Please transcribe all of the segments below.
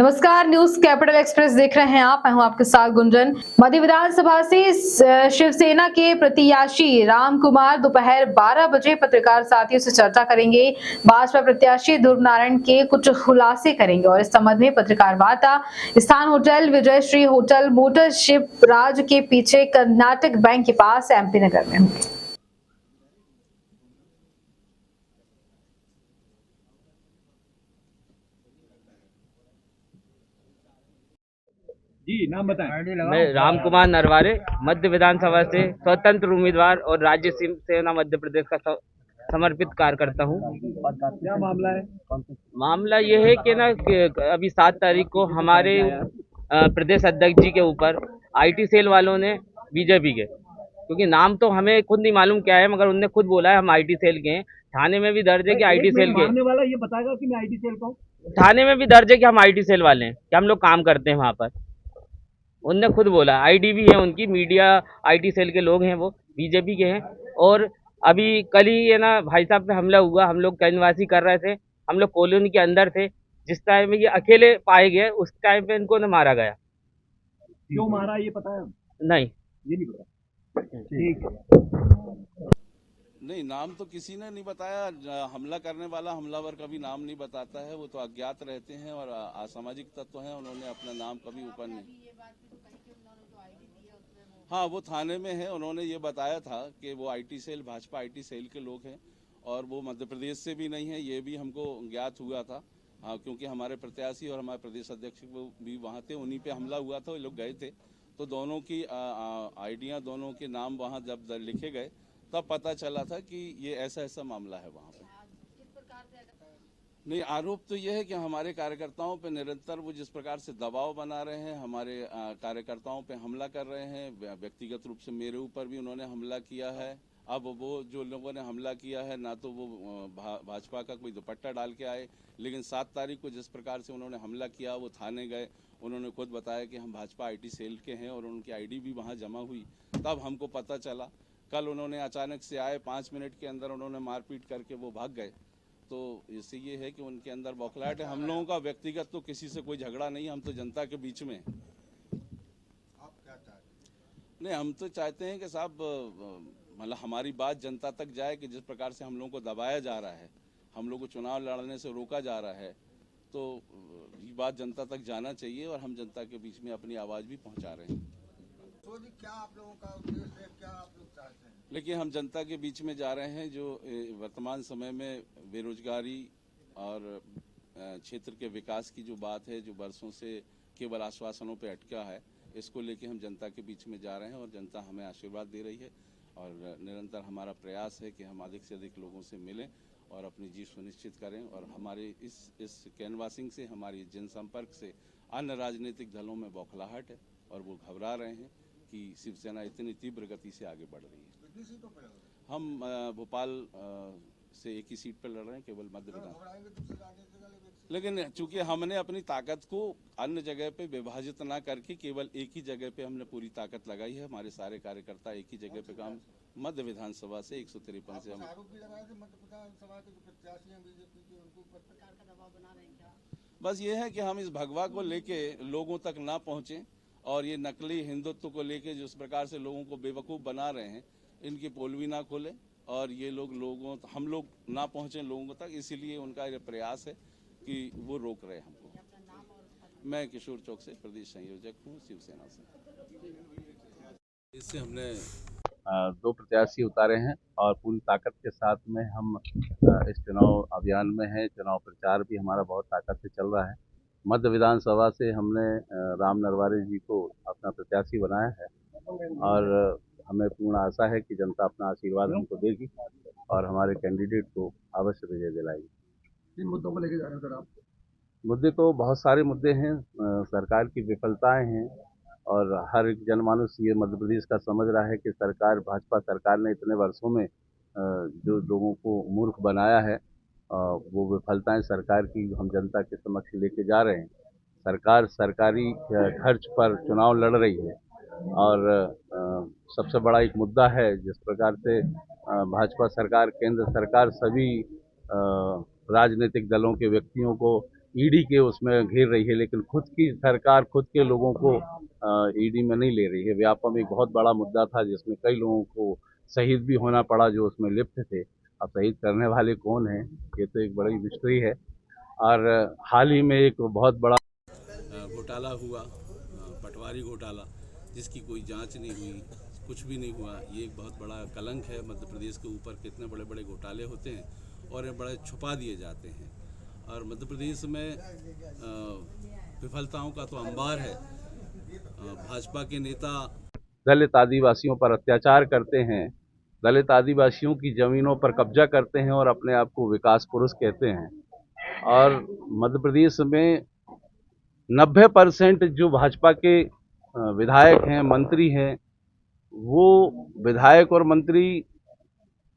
नमस्कार, news capital express देख रहे हैं आप। मैं हूं आपके साथ गुंजन। मध्य विधानसभा से शिवसेना के प्रत्याशी राम कुमार दोपहर 12 बजे पत्रकार साथियों से चर्चा करेंगे। भाजपा प्रत्याशी ध्रुव नारायण के कुछ खुलासे करेंगे और इस संबंध में पत्रकार वार्ता स्थान होटल विजयश्री होटल मोटर शिप राज के पीछे कर्नाटक बैंक के पास एमपी नगर में होगी। जी नाम बताएं। मैं राम कुमार नरवारे मध्य विधानसभा से स्वतंत्र उम्मीदवार और राज्य शिवसेना मध्य प्रदेश का समर्पित कार्यकर्ता हूँ। क्या मामला है? मामला ये है कि अभी 7 तारीख को हमारे प्रदेश अध्यक्ष जी के ऊपर आईटी सेल वालों ने बीजेपी के, क्योंकि नाम तो हमें खुद नहीं मालूम क्या है, मगर उनने खुद बोला है हम आईटी सेल के हैं। थाने में भी दर्ज है कि आईटी सेल के, मारने वाला ये बताएगा कि मैं आईटी सेल का हूँ। थाने में भी दर्ज है कि हम आईटी सेल वाले हैं, कि हम लोग काम करते हैं वहाँ पर। उनने खुद बोला, आईडी भी है उनकी, मीडिया आईटी सेल के लोग हैं, वो बीजेपी के हैं। और अभी कल ही है ना भाई साहब पे हमला हुआ, हम लोग कैनवासी कर रहे थे, हम लोग कॉलोनी के अंदर थे, जिस टाइम में ये अकेले पाए गए उस टाइम पे इनको न मारा गया। क्यों मारा ये पता है? नहीं, ये नहीं पता। ठीक है। नहीं, नाम तो किसी ने नहीं बताया। हमला करने वाला हमलावर कभी नाम नहीं बताता है, वो तो अज्ञात रहते हैं और असामाजिक तत्व हैं। उन्होंने अपना नाम कभी ऊपर नहीं। हाँ, वो थाने में है। उन्होंने ये बताया था कि वो IT cell, Bhajpa IT cell के लोग हैं और वो मध्य प्रदेश से भी नहीं है, ये भी हमको ज्ञात हुआ था। हाँ, क्योंकि हमारे प्रत्याशी और हमारे प्रदेश अध्यक्ष भी वहाँ थे, उन्हीं पे हमला हुआ था, वो लोग गए थे। तो दोनों की आइडिया, दोनों के नाम वहाँ जब लिखे गए तब पता चला था कि ये ऐसा ऐसा मामला है वहाँ पे। नहीं, आरोप तो ये है कि हमारे कार्यकर्ताओं पे निरंतर वो जिस प्रकार से दबाव बना रहे हैं, हमारे कार्यकर्ताओं पे हमला कर रहे हैं। व्यक्तिगत रूप से मेरे ऊपर भी उन्होंने हमला किया है। अब वो जो लोगों ने हमला किया है, ना तो वो भाजपा का कोई दुपट्टा डाल के आए, लेकिन 7 तारीख को जिस प्रकार से उन्होंने हमला किया, वो थाने गए, उन्होंने खुद बताया कि हम भाजपा आईटी सेल के हैं और उनकी आईडी भी वहाँ जमा हुई, तब हमको पता चला। कल उन्होंने अचानक से आए, 5 मिनट के अंदर उन्होंने मारपीट करके वो भाग गए। तो इससे ये है कि उनके अंदर बौखलाहट है। हम लोगों का व्यक्तिगत तो किसी से कोई झगड़ा नहीं, हम तो जनता के बीच में। आप क्या चाहते हैं? नहीं, हम तो चाहते हैं कि साहब मतलब हमारी बात जनता तक जाए कि जिस प्रकार से हम लोगों को दबाया जा रहा है, हम लोग को चुनाव लड़ने से रोका जा रहा है, तो ये बात जनता तक जाना चाहिए और हम जनता के बीच में अपनी आवाज़ भी पहुंचा रहे हैं। तो जी क्या आप लोगों का उद्देश्य है, क्या आप लोग चाहते हैं? लेकिन हम जनता के बीच में जा रहे हैं। जो वर्तमान समय में बेरोजगारी और क्षेत्र के विकास की जो बात है, जो बरसों से केवल आश्वासनों पे अटका है, इसको लेके हम जनता के बीच में जा रहे हैं और जनता हमें आशीर्वाद दे रही है। और निरंतर हमारा प्रयास है कि हम अधिक से अधिक लोगों से मिलें और अपनी जीत सुनिश्चित करें। और हमारे इस कैनवासिंग से, हमारी जनसंपर्क से अन्य राजनीतिक दलों में बौखलाहट है और वो घबरा रहे हैं कि शिवसेना इतनी तीव्र गति से आगे बढ़ रही है। कितनी सीटों पर लड़ रहे हैं? हम भोपाल से एक ही सीट पर लड़ रहे हैं, केवल मध्य विधान। घबराएंगे दूसरे राजनीतिक दल एक सीट? लेकिन चूंकि हमने अपनी ताकत को अन्य जगह पे विभाजित ना करके केवल एक ही जगह पे हमने पूरी ताकत लगाई है। हमारे सारे कार्यकर्ता एक ही जगह पे काम, मध्य विधानसभा से 153 से हम आरोप भी लगाए थे मध्य विधानसभा के जो प्रत्याशी हैं बीजेपी के, उनको ऊपर प्रकार का दबाव बना रहे हैं क्या? बस ये है कि हम इस भगवा को लेके लोगों तक ना पहुंचे और ये नकली हिंदुत्व को लेके जिस प्रकार से लोगों को बेवकूफ़ बना रहे हैं, इनकी पोल भी ना खोले और ये लोग हम लोग ना पहुंचे लोगों तक। इसीलिए उनका ये प्रयास है कि वो रोक रहे हैं हमको। मैं किशोर चौक से प्रदेश संयोजक हूँ शिवसेना से। इससे हमने 2 प्रत्याशी उतारे हैं और पूरी ताकत के साथ में हम इस चुनाव अभियान में हैं। चुनाव प्रचार भी हमारा बहुत ताकत से चल रहा है। मध्य विधानसभा से हमने राम नरवारे जी को अपना प्रत्याशी बनाया है और हमें पूर्ण आशा है कि जनता अपना आशीर्वाद हमको देगी और हमारे कैंडिडेट को अवश्य विजय दिलाएगी। किन मुद्दों को लेकर जा रहे हैं सर आप? मुद्दे तो बहुत सारे मुद्दे हैं। सरकार की विफलताएं हैं और हर एक जनमानस ये मध्य प्रदेश का समझ रहा है कि भाजपा सरकार ने इतने वर्षों में जो लोगों को मूर्ख बनाया है, वो विफलताएं सरकार की हम जनता के समक्ष लेके जा रहे हैं। सरकार सरकारी खर्च पर चुनाव लड़ रही है और सबसे बड़ा एक मुद्दा है जिस प्रकार से भाजपा सरकार, केंद्र सरकार सभी राजनीतिक दलों के व्यक्तियों को ईडी के उसमें घेर रही है, लेकिन खुद की सरकार खुद के लोगों को ईडी में नहीं ले रही है। व्यापम एक बहुत बड़ा मुद्दा था जिसमें कई लोगों को शहीद भी होना पड़ा जो उसमें लिप्त थे। अब शहीद करने वाले कौन हैं, ये तो एक बड़ी मिस्ट्री है। और हाल ही में एक बहुत बड़ा घोटाला हुआ, पटवारी घोटाला, जिसकी कोई जांच नहीं हुई, कुछ भी नहीं हुआ। ये एक बहुत बड़ा कलंक है मध्य प्रदेश के ऊपर। कितने बड़े बड़े घोटाले होते हैं और ये बड़े छुपा दिए जाते हैं। और मध्य प्रदेश में विफलताओं का तो अंबार है। भाजपा के नेता दलित आदिवासियों पर अत्याचार करते हैं, दलित आदिवासियों की ज़मीनों पर कब्जा करते हैं और अपने आप को विकास पुरुष कहते हैं। और मध्य प्रदेश में 90% जो भाजपा के विधायक हैं, मंत्री हैं, वो विधायक और मंत्री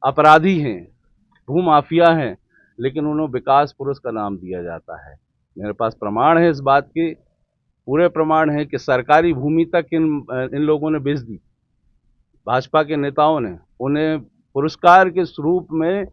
अपराधी हैं, भूमाफिया हैं, लेकिन उन्हें विकास पुरुष का नाम दिया जाता है। मेरे पास प्रमाण है इस बात के, पूरे प्रमाण है कि सरकारी भूमि तक इन लोगों ने बेच दी। भाजपा के नेताओं ने उन्हें पुरस्कार के स्वरूप में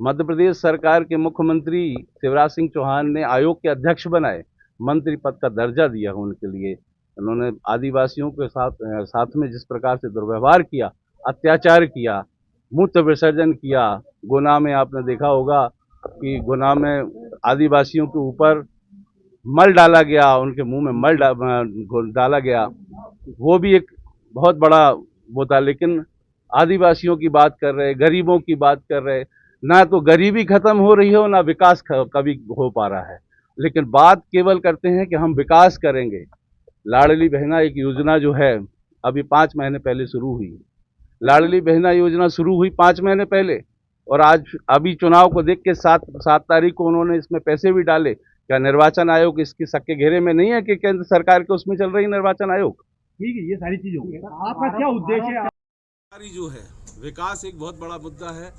मध्य प्रदेश सरकार के मुख्यमंत्री शिवराज सिंह चौहान ने आयोग के अध्यक्ष बनाए, मंत्री पद का दर्जा दिया उनके लिए। उन्होंने आदिवासियों के साथ में जिस प्रकार से दुर्व्यवहार किया, अत्याचार किया, मूत्र विसर्जन किया। गुना में आपने देखा होगा कि गुना में आदिवासियों के ऊपर मल डाला गया, उनके मुंह में मल डाला गया। वो भी एक बहुत बड़ा वो था। लेकिन आदिवासियों की बात कर रहे, गरीबों की बात कर रहे, ना तो गरीबी खत्म हो रही है, ना विकास कभी हो पा रहा है। लेकिन बात केवल करते हैं कि हम विकास करेंगे। लाडली बहना एक योजना जो है अभी 5 महीने पहले शुरू हुई। लाडली बहना योजना शुरू हुई 5 महीने पहले, और आज अभी चुनाव को देख के 7 तारीख को उन्होंने इसमें पैसे भी डाले। क्या निर्वाचन आयोग इसकी सबके घेरे में नहीं है कि केंद्र सरकार के उसमें चल रही निर्वाचन आयोग? ठीक है, ये सारी चीजें होंगी। आपका क्या उद्देश्य है? बेरोजगारी जो है, विकास एक बहुत बड़ा मुद्दा है।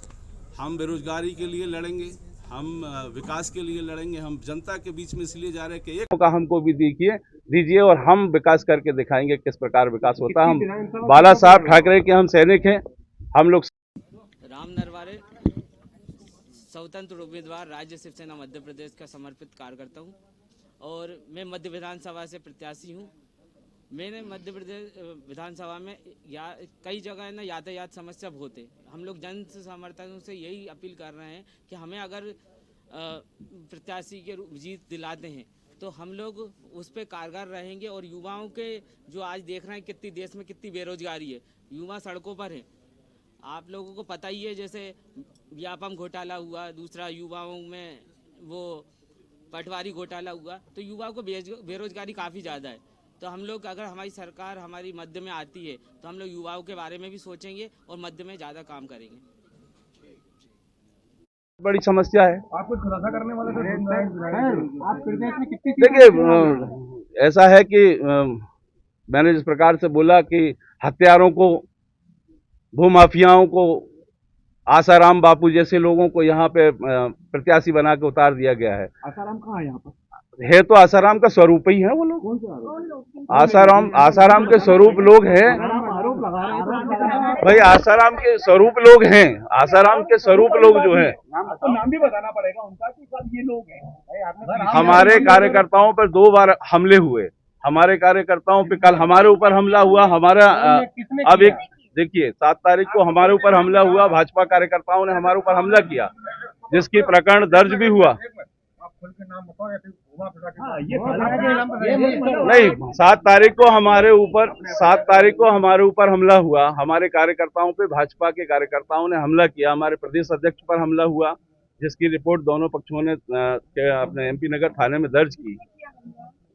हम बेरोजगारी के लिए लड़ेंगे, हम विकास के लिए लड़ेंगे। हम जनता के बीच में इसलिए जा रहे हैं कि एक का हमको भी दीजिए और हम विकास करके दिखाएंगे किस प्रकार विकास होता है। हम बाला साहब ठाकरे के हम सैनिक हैं। हम लोग राम नरवारे, स्वतंत्र उम्मीदवार, राज्य शिवसेना मध्य प्रदेश का समर्पित कार्यकर्ता हूँ और मैं मध्य विधानसभा से प्रत्याशी हूँ। मैंने मध्य प्रदेश विधानसभा में कई जगह ना यातायात समस्या बहुत है। हम लोग जन समर्थकों से यही अपील कर रहे हैं कि हमें अगर प्रत्याशी के जीत दिलाते हैं तो हम लोग उस पर कारगर रहेंगे। और युवाओं के जो आज देख रहे हैं कितनी देश में कितनी बेरोजगारी है, युवा सड़कों पर हैं। आप लोगों को पता ही है, जैसे व्यापम घोटाला हुआ, दूसरा युवाओं में वो पटवारी घोटाला हुआ, तो युवाओं को बेरोजगारी काफ़ी ज़्यादा है। तो हम लोग अगर हमारी सरकार हमारी मध्य में आती है तो हम लोग युवाओं के बारे में भी सोचेंगे और मध्य में ज़्यादा काम करेंगे। बड़ी समस्या है। आप कुछ खुलासा करने वाले तो आप प्रदेश में कितनी देखिए, ऐसा है कि मैंने जिस प्रकार से बोला कि हत्यारों को, भूमाफियाओं को, आसाराम बापू जैसे लोगों को यहाँ पे प्रत्याशी बना के उतार दिया गया है। आसाराम कहाँ है यहाँ पर? है तो आसाराम का स्वरूप ही है वो लोग। आसाराम के स्वरूप लोग हैं आरोप लगा रहे हैं भाई, आसाराम के स्वरूप लोग हैं। आसाराम के स्वरूप लोग जो हैं, तो नाम भी बताना पड़ेगा उनका कि सब ये लोग हैं। हमारे कार्यकर्ताओं पर 2 बार हमले हुए। हमारे कार्यकर्ताओं पे कल हमारे ऊपर हमला हुआ। हमारा अब एक देखिए, 7 तारीख को हमारे ऊपर हमला हुआ। भाजपा कार्यकर्ताओं ने हमारे ऊपर हमला किया, जिसकी प्रकरण दर्ज भी हुआ। नहीं, 7 तारीख को हमारे ऊपर हमला हुआ। हमारे कार्यकर्ताओं पे भाजपा के कार्यकर्ताओं ने हमला किया। हमारे प्रदेश अध्यक्ष पर हमला हुआ, जिसकी रिपोर्ट दोनों पक्षों ने अपने MP नगर थाने में दर्ज की।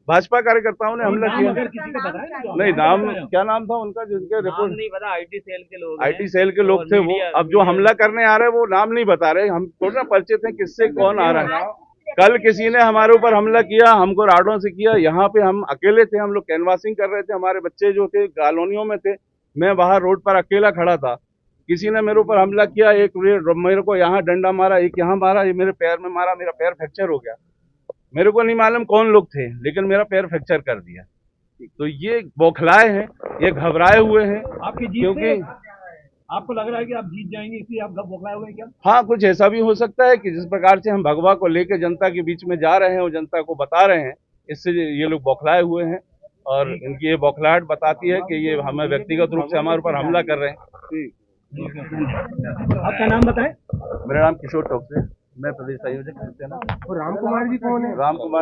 भाजपा कार्यकर्ताओं ने हमला किया। नहीं, नाम क्या नाम था उनका जिनके रिपोर्ट नहीं पता, IT सेल के लोग, IT सेल के लोग थे वो। अब जो हमला करने आ रहे हैं वो नाम नहीं बता रहे। हम थोड़ा ना परिचित हैं किससे कौन आ रहा है। कल किसी ने हमारे ऊपर हमला किया, हमको राडों से किया। यहाँ पे हम अकेले थे, हम लोग कैनवासिंग कर रहे थे। हमारे बच्चे जो थे कॉलोनियों में थे, मैं बाहर रोड पर अकेला खड़ा था। किसी ने मेरे ऊपर हमला किया, एक मेरे को यहाँ डंडा मारा, एक यहाँ मारा, ये मेरे पैर में मारा, मेरा पैर फ्रैक्चर हो गया। मेरे को नहीं मालूम कौन लोग थे, लेकिन मेरा पैर फ्रैक्चर कर दिया। तो ये बौखलाए हैं, ये घबराए हुए हैं। आपकी क्योंकि आपको लग रहा है कि आप जीत जाएंगे इसलिए आप घर बौखलाए हुए हैं क्या? हाँ, कुछ ऐसा भी हो सकता है कि जिस प्रकार से हम भगवा को लेकर जनता के बीच में जा रहे हैं और जनता को बता रहे हैं, इससे ये लोग बौखलाए हुए हैं और इनकी ये बौखलाहट बताती है कि ये हमें व्यक्तिगत रूप से हमारे ऊपर हमला कर रहे हैं। आपका नाम बताएं। मेरा नाम किशोर टोकसे, मैं प्रदेश संयोजक शिवसेना। और राम कुमार जी कौन है? राम कुमार